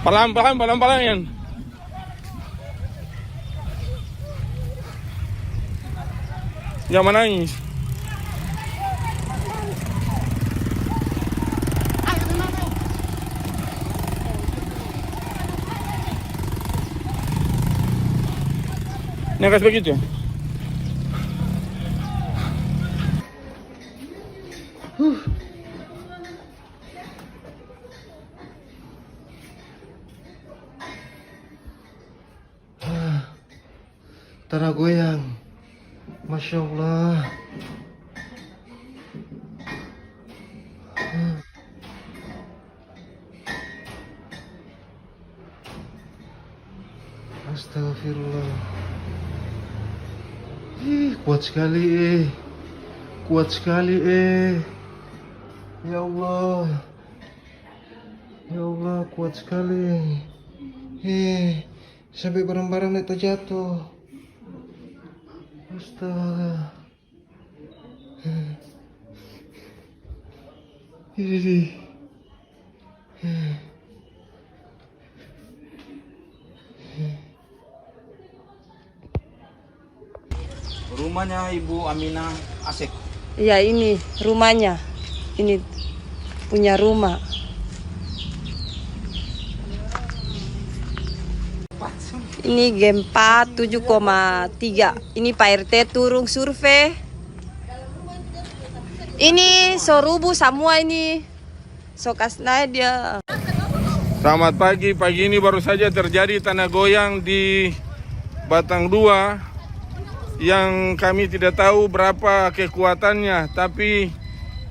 Pelan-pelan, pelan-pelan yan. Jangan menangis. Ini kasih begitu ya? Tanah goyang. Masya Allah. Astagfirullah. Kuat sekali Kuat sekali Ya Allah. Ya Allah, kuat sekali. Sampai barang-barang itu jatuh. Astaga. Rumahnya Ibu Aminah Asik. Iya, ini rumahnya. Ini punya rumah. Ini gempa 7,3. Ini Pak RT turun survei. Ini sorubu semua ini. Sokasna dia. Selamat pagi. Pagi ini baru saja terjadi tanah goyang di Batang 2 yang kami tidak tahu berapa kekuatannya, tapi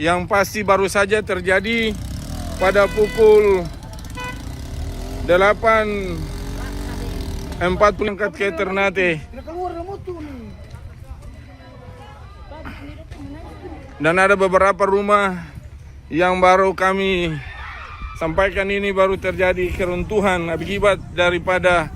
yang pasti baru saja terjadi pada pukul 8.40 angkat ke Ternate. Dan ada beberapa rumah yang baru kami sampaikan ini baru terjadi keruntuhan akibat daripada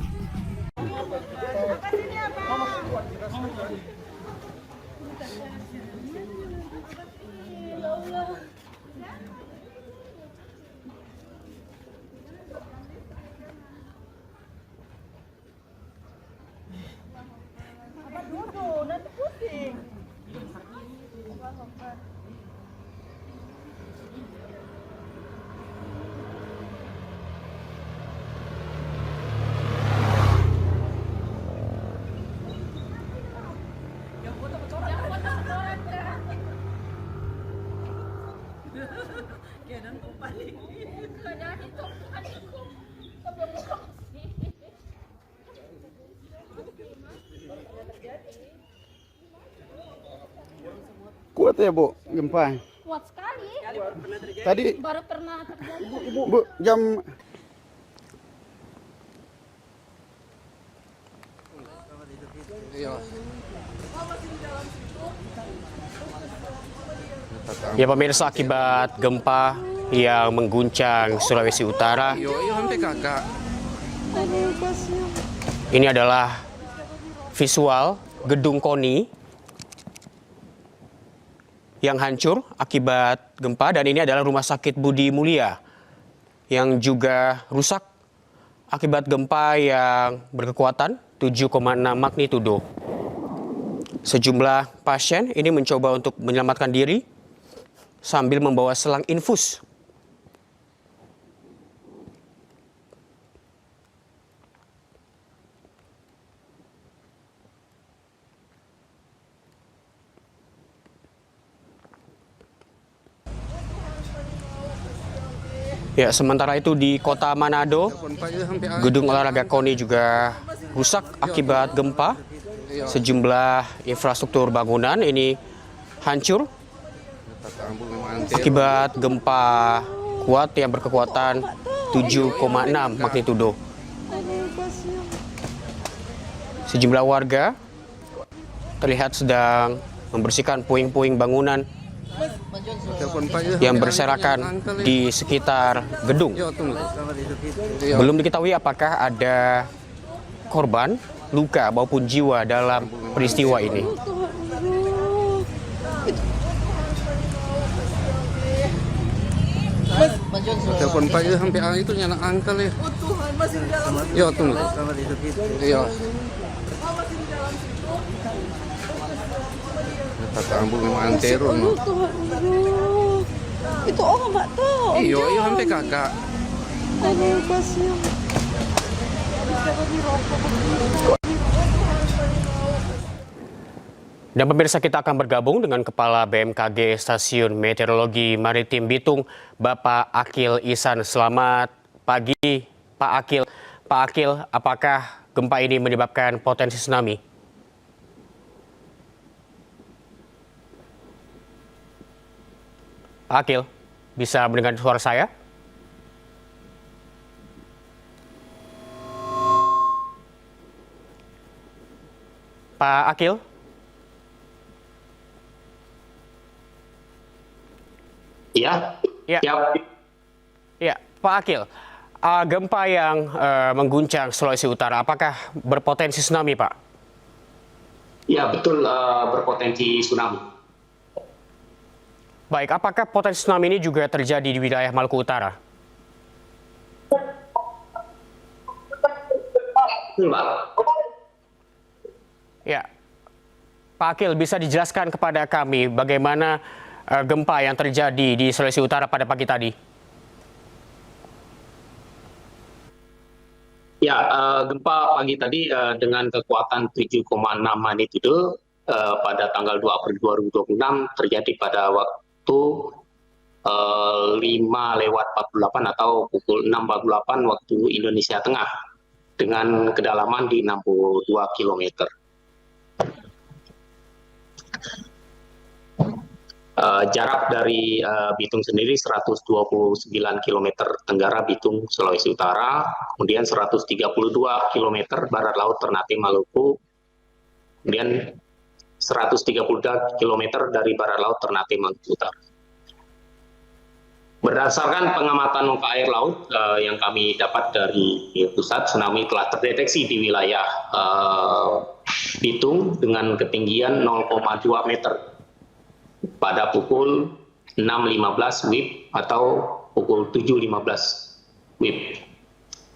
kuat ya Bu gempa? Kuat sekali. Tadi Baru pernah terjadi. Bu jam Ya pemirsa, akibat gempa yang mengguncang Sulawesi Utara, ini adalah visual gedung KONI yang hancur akibat gempa, dan ini adalah Rumah Sakit Budi Mulia yang juga rusak akibat gempa yang berkekuatan 7,6 magnitudo. Sejumlah pasien ini mencoba untuk menyelamatkan diri sambil membawa selang infus. Ya, sementara itu di Kota Manado, gedung olahraga KONI juga rusak akibat gempa. Sejumlah infrastruktur bangunan ini hancur akibat gempa kuat yang berkekuatan 7,6 magnitudo. Sejumlah warga terlihat sedang membersihkan puing-puing bangunan yang berserakan di sekitar gedung. Belum diketahui apakah ada korban, luka maupun jiwa dalam peristiwa ini. Telepon Pak ya sampai itu nyala angkel ya. Oh Tuhan, masih di dalam. Yo tunggu. Iya. Kata ambu memang antero no. Itu orang mak tuh. Iyo sampai kakak. Aduh, kasihan. Dan pemirsa, kita akan bergabung dengan Kepala BMKG Stasiun Meteorologi Maritim Bitung, Bapak Akil Ihsan. Selamat pagi, Pak Akil. Pak Akil, apakah gempa ini menyebabkan potensi tsunami? Pak Akil, bisa mendengar suara saya? Pak Akil? Iya. Ya. Ya, Pak Akil, gempa yang mengguncang Sulawesi Utara, apakah berpotensi tsunami, Pak? Ya, betul, berpotensi tsunami. Baik, apakah potensi tsunami ini juga terjadi di wilayah Maluku Utara? Betul, Pak. Ya, Pak Akil, bisa dijelaskan kepada kami bagaimana gempa yang terjadi di Sulawesi Utara pada pagi tadi? Ya, gempa pagi tadi dengan kekuatan 7,6 magnitudo pada tanggal 2 April 2026 terjadi pada waktu 5:48 atau pukul 6:48 waktu Indonesia Tengah dengan kedalaman di 62 km. Jarak dari Bitung sendiri 129 km tenggara Bitung, Sulawesi Utara, kemudian 132 km barat laut Ternate Maluku, kemudian 133 km dari barat laut Ternate Maluku Utara. Berdasarkan pengamatan muka air laut yang kami dapat dari pusat, tsunami telah terdeteksi di wilayah Bitung dengan ketinggian 0,2 meter pada pukul 6.15 WIB atau pukul 7.15 WIB.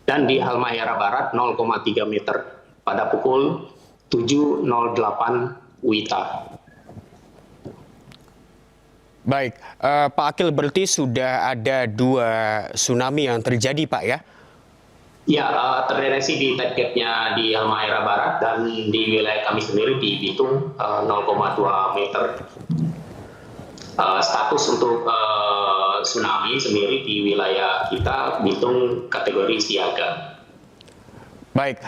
Dan di Halmahera Barat 0,3 meter pada pukul 7.08 WITA. Baik, Pak Akil, berarti sudah ada 2 tsunami yang terjadi, Pak, ya? Ya, terdeteksi di targetnya di Halmahera Barat dan di wilayah kami sendiri di Bitung 0,2 meter. Status untuk tsunami sendiri di wilayah kita Bitung kategori siaga. Baik,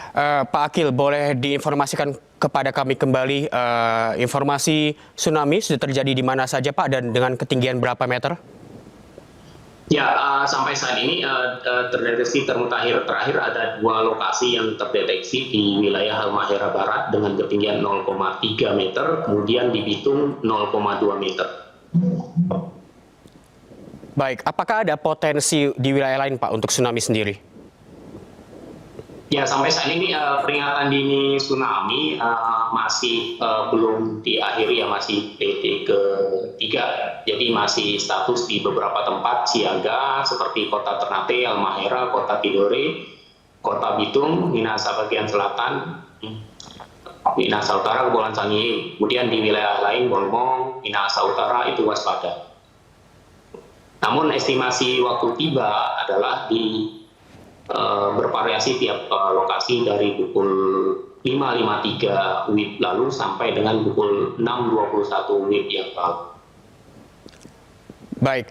Pak Akil, boleh diinformasikan kepada kami kembali informasi tsunami sudah terjadi di mana saja, Pak, dan dengan ketinggian berapa meter? Ya, sampai saat ini terdeteksi terakhir ada 2 lokasi yang terdeteksi di wilayah Halmahera Barat dengan ketinggian 0,3 meter, kemudian di Bitung 0,2 meter. Baik, apakah ada potensi di wilayah lain, Pak, untuk tsunami sendiri? Ya, sampai saat ini peringatan dini tsunami masih belum diakhiri, ya, masih PT ketiga. Jadi masih status di beberapa tempat siaga seperti Kota Ternate, Halmahera, Kota Tidore, Kota Bitung, Minahasa bagian selatan, Minahasa Utara, Kepulauan Sangihe. Kemudian di wilayah lain, Bolmong, Minahasa Utara itu waspada. Namun estimasi waktu tiba adalah bervariasi tiap lokasi dari pukul 5.53 WIB lalu sampai dengan pukul 6.21 WIB yang lalu. Baik,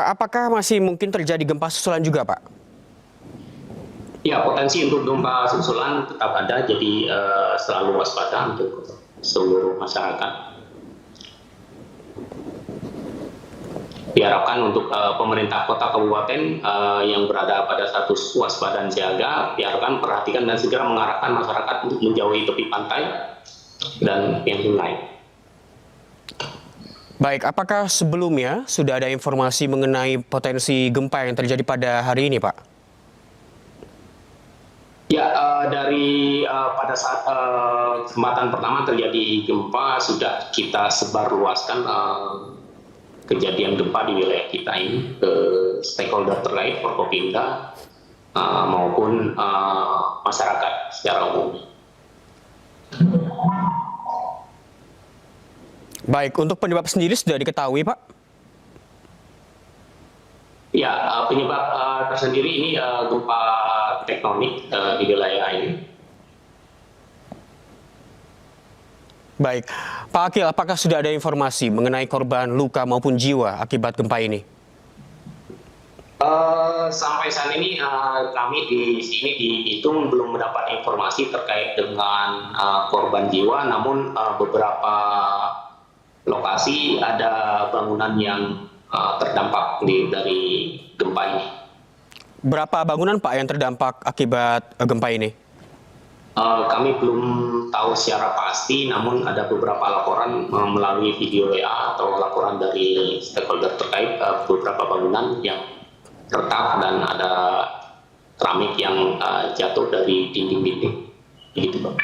apakah masih mungkin terjadi gempa susulan juga, Pak? Ya, potensi untuk gempa susulan tetap ada, jadi selalu waspada untuk seluruh masyarakat. Diharapkan untuk pemerintah kota kabupaten yang berada pada status waspada dan siaga, diharapkan perhatikan dan segera mengarahkan masyarakat untuk menjauhi tepi pantai dan yang lain. Baik, apakah sebelumnya sudah ada informasi mengenai potensi gempa yang terjadi pada hari ini, Pak? Ya, dari pada saat kesempatan pertama terjadi gempa sudah kita sebarluaskan kejadian gempa di wilayah kita ini ke stakeholder terkait, Forkopimda maupun masyarakat secara umum. Baik, untuk penyebab sendiri sudah diketahui, Pak? Ya, penyebab tersendiri ini gempa tektonik di wilayah ini. Baik, Pak Akil, apakah sudah ada informasi mengenai korban luka maupun jiwa akibat gempa ini? Sampai saat ini kami di sini di Bitung belum mendapat informasi terkait dengan korban jiwa, namun beberapa lokasi ada bangunan yang terdampak dari gempa ini. Berapa bangunan, Pak, yang terdampak akibat gempa ini? Kami belum tahu secara pasti, namun ada beberapa laporan melalui video WA atau laporan dari stakeholder terkait beberapa bangunan yang retak dan ada keramik yang jatuh dari dinding-dinding. Begitu, Pak.